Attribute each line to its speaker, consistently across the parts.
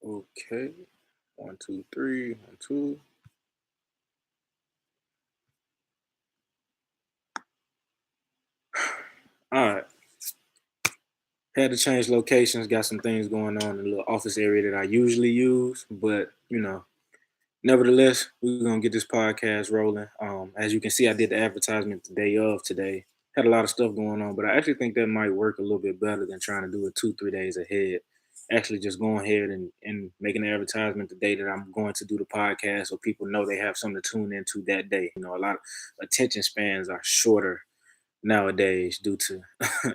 Speaker 1: Okay. One, two, three. One, two. All right. Had to change locations. Got some things going on in the little office area that I usually use, but nevertheless, we're gonna get this podcast rolling. As you can see, I did the advertisement the day of today. Had a lot of stuff going on, but I actually think that might work a little bit better than trying to do it 2, 3 days ahead. Actually, just going ahead and making the advertisement the day that I'm going to do the podcast, so people know they have something to tune into that day. A lot of attention spans are shorter nowadays due to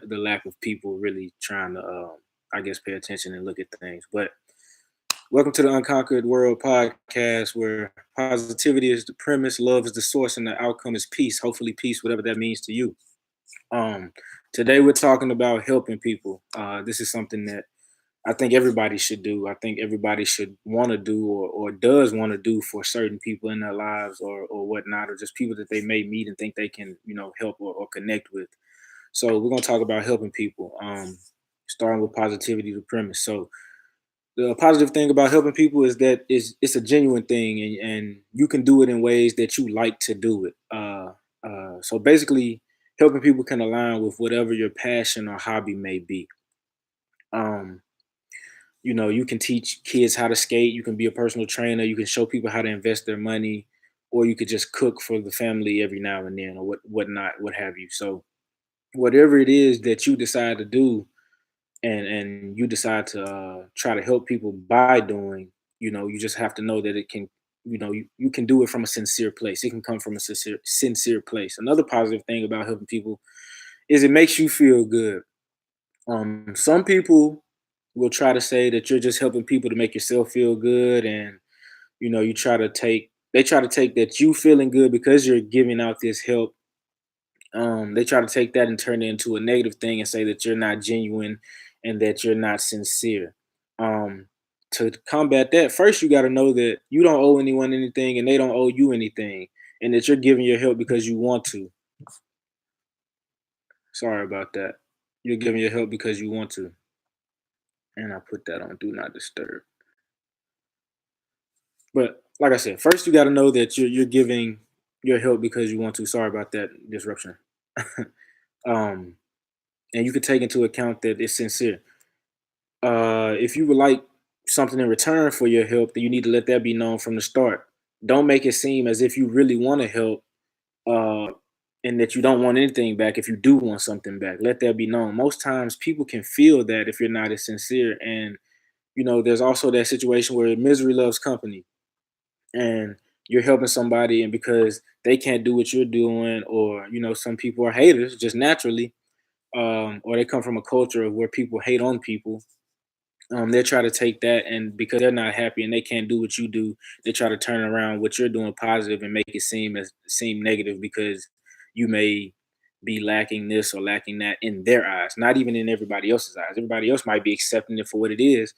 Speaker 1: the lack of people really trying to, I guess, pay attention and look at things. But welcome to the Unconquered World podcast, where positivity is the premise, love is the source, and the outcome is peace. Hopefully, peace, whatever that means to you. Um, Today, we're talking about helping people. This is something that I think everybody should do. I think everybody should want to do or does want to do for certain people in their lives or whatnot, or just people that they may meet and think they can, help or connect with. So we're gonna talk about helping people. Starting with positivity, the premise. So the positive thing about helping people is that it's a genuine thing, and you can do it in ways that you like to do it. So basically, helping people can align with whatever your passion or hobby may be. Um, you can teach kids how to skate. You can be a personal trainer. You can show people how to invest their money, or you could just cook for the family every now and then, or whatnot, what have you. So whatever it is that you decide to do and you decide to try to help people by doing, you just have to know that it can, you can do it from a sincere place. It can come from a sincere place. Another positive thing about helping people is it makes you feel good. Some people will try to say that you're just helping people to make yourself feel good, and you try to take they try to take that you feeling good because you're giving out this help. They try to take that and turn it into a negative thing and say that you're not genuine and that you're not sincere. Um, to combat that, first you got to know that you don't owe anyone anything and they don't owe you anything, and that you're giving your help because you want to. Sorry about that. You're giving your help because you want to, and I put that on do not disturb. But like I said, first you got to know that you're giving your help because you want to. Sorry about that disruption. um, and you can take into account that it's sincere. If you would like something in return for your help, then you need to let that be known from the start. Don't make it seem as if you really want to help, uh, and that you don't want anything back if you do want something back. Let that be known. Most times people can feel that if you're not as sincere. And, there's also that situation where misery loves company, and you're helping somebody, and because they can't do what you're doing, or, some people are haters just naturally, or they come from a culture of where people hate on people. They try to take that, and because they're not happy and they can't do what you do, they try to turn around what you're doing positive and make it seem negative because you may be lacking this or lacking that in their eyes, not even in everybody else's eyes. Everybody else might be accepting it for what it is,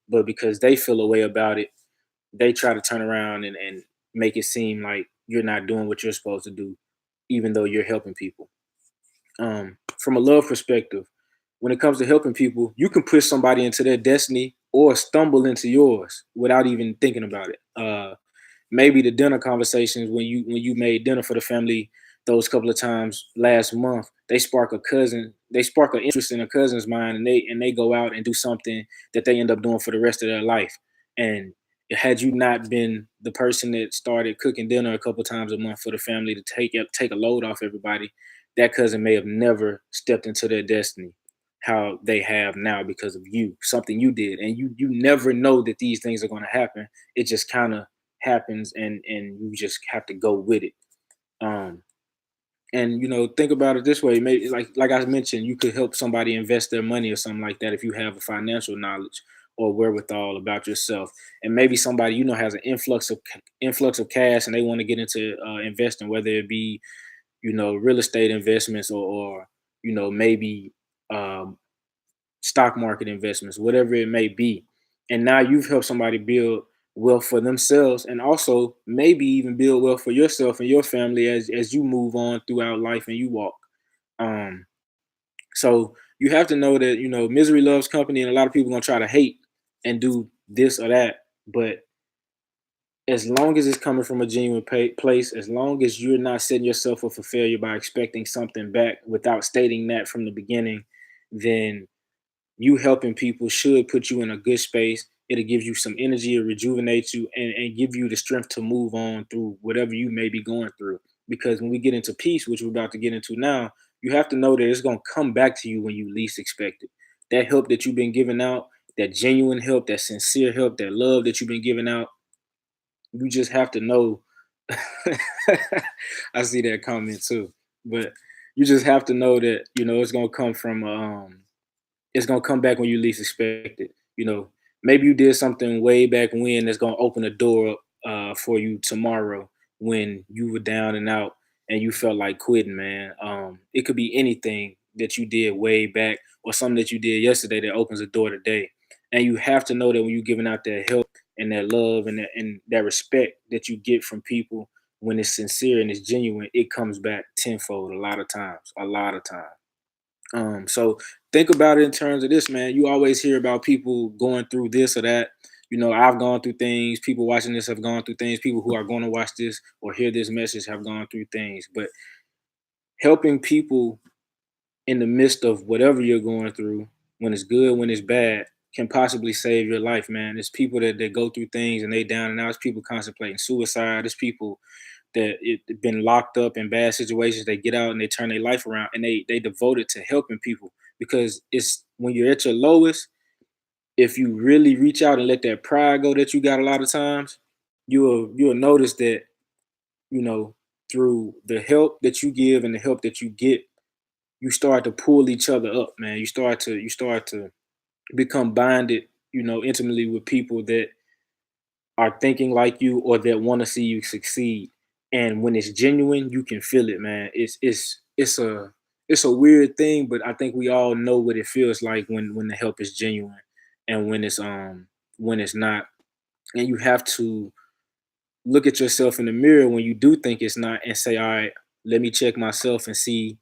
Speaker 1: but because they feel a way about it, they try to turn around and make it seem like you're not doing what you're supposed to do, even though you're helping people. From a love perspective, when it comes to helping people, you can push somebody into their destiny or stumble into yours without even thinking about it. Maybe the dinner conversations when you made dinner for the family those couple of times last month, they spark an interest in a cousin's mind, and they go out and do something that they end up doing for the rest of their life. And had you not been the person that started cooking dinner a couple times a month for the family to take a load off everybody, that cousin may have never stepped into their destiny how they have now because of you, something you did. And you never know that these things are going to happen. It just kind of happens, and you just have to go with it. um and think about it this way. Maybe like I mentioned, you could help somebody invest their money or something like that if you have a financial knowledge or wherewithal about yourself. And maybe somebody has an influx of cash, and they want to get into investing, whether it be real estate investments, or maybe um stock market investments, whatever it may be. And now you've helped somebody build wealth for themselves, and also maybe even build wealth for yourself and your family as you move on throughout life and you walk. Um, so you have to know that misery loves company, and a lot of people gonna try to hate and do this or that. But as long as it's coming from a genuine place, as long as you're not setting yourself up for failure by expecting something back without stating that from the beginning, then you helping people should put you in a good space. It'll give you some energy, it'll rejuvenate you, and give you the strength to move on through whatever you may be going through. Because when we get into peace, which we're about to get into now, you have to know that it's going to come back to you when you least expect it. That help that you've been giving out, that genuine help, that sincere help, that love that you've been giving out, you just have to know. I see that comment too, but you just have to know that it's gonna come from it's gonna come back when you least expect it. Maybe you did something way back when that's gonna open the door up for you tomorrow when you were down and out and you felt like quitting, man. It could be anything that you did way back or something that you did yesterday that opens the door today. And you have to know that when you're giving out that help and that love and that respect that you get from people when it's sincere and it's genuine, it comes back tenfold a lot of times. A lot of times. So think about it in terms of this, man. You always hear about people going through this or that. I've gone through things. People watching this have gone through things. People who are going to watch this or hear this message have gone through things. But helping people in the midst of whatever you're going through, when it's good, when it's bad, can possibly save your life, man. It's people that go through things and they down and out. It's people contemplating suicide. It's people that it been locked up in bad situations. They get out and they turn their life around and they devote it to helping people because it's when you're at your lowest, if you really reach out and let that pride go that you got a lot of times, you'll notice that, you know, through the help that you give and the help that you get, you start to pull each other up, man. You start to become bonded, intimately with people that are thinking like you or that want to see you succeed. And when it's genuine, you can feel it, man. It's a weird thing, but I think we all know what it feels like when the help is genuine and when it's not. And you have to look at yourself in the mirror when you do think it's not and say, all right, let me check myself and see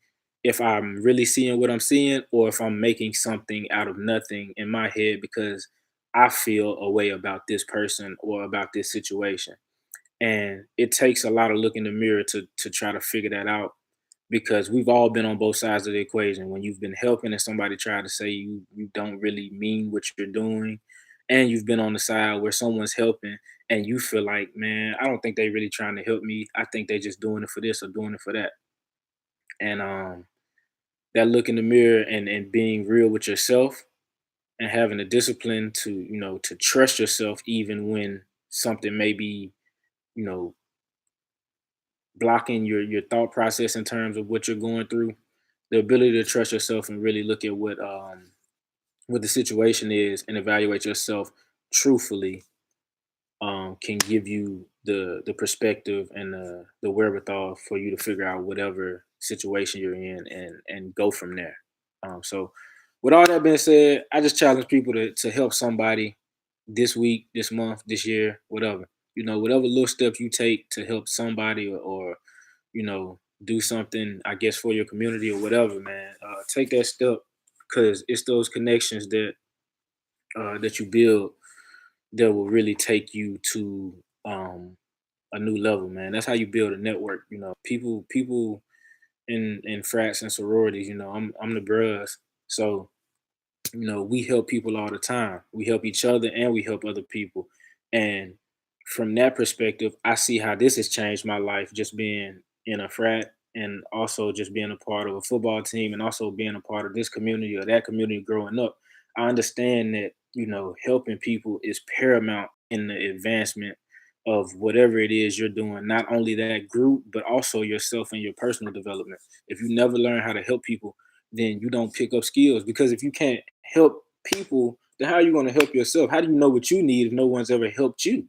Speaker 1: if I'm really seeing what I'm seeing or if I'm making something out of nothing in my head because I feel a way about this person or about this situation. And it takes a lot of look in the mirror to try to figure that out because we've all been on both sides of the equation. When you've been helping and somebody tried to say you don't really mean what you're doing, and you've been on the side where someone's helping and you feel like, man, I don't think they really trying to help me. I think they just doing it for this or doing it for that. And that look in the mirror and being real with yourself and having the discipline to trust yourself even when something may be, you know, blocking your thought process in terms of what you're going through. The ability to trust yourself and really look at what the situation is and evaluate yourself truthfully can give you the perspective and the wherewithal for you to figure out whatever situation you're in and go from there. So, with all that being said, I just challenge people to help somebody this week, this month, this year, whatever. Whatever little steps you take to help somebody or do something, I guess, for your community or whatever, man. Take that step because it's those connections that you build that will really take you to a new level, man. That's how you build a network. People in frats and sororities. I'm the bros, so we help people all the time. We help each other and we help other people. And from that perspective, I see how this has changed my life just being in a frat and also just being a part of a football team and also being a part of this community or that community growing up. I understand that, helping people is paramount in the advancement of whatever it is you're doing, not only that group, but also yourself and your personal development. If you never learn how to help people, then you don't pick up skills because if you can't help people, then how are you going to help yourself? How do you know what you need if no one's ever helped you?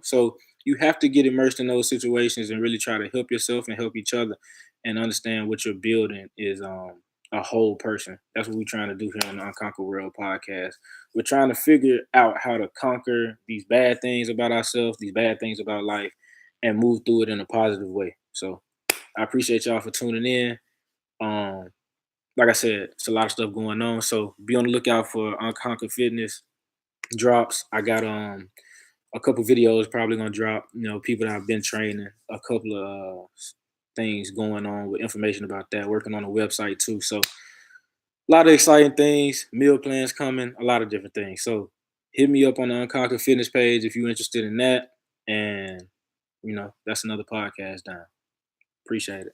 Speaker 1: So you have to get immersed in those situations and really try to help yourself and help each other and understand what you're building is a whole person. That's what we're trying to do here on the Unconquer World podcast. We're trying to figure out how to conquer these bad things about ourselves, these bad things about life, and move through it in a positive way. So I appreciate y'all for tuning in. Um, like I said, it's a lot of stuff going on. So be on the lookout for Unconquered Fitness. drops. I got a couple videos probably gonna drop. People that I've been training, a couple of things going on with information about that. Working on a website too. So a lot of exciting things. Meal plans coming. A lot of different things. So hit me up on the Unconquered Fitness page if you're interested in that. And that's another podcast down. Appreciate it.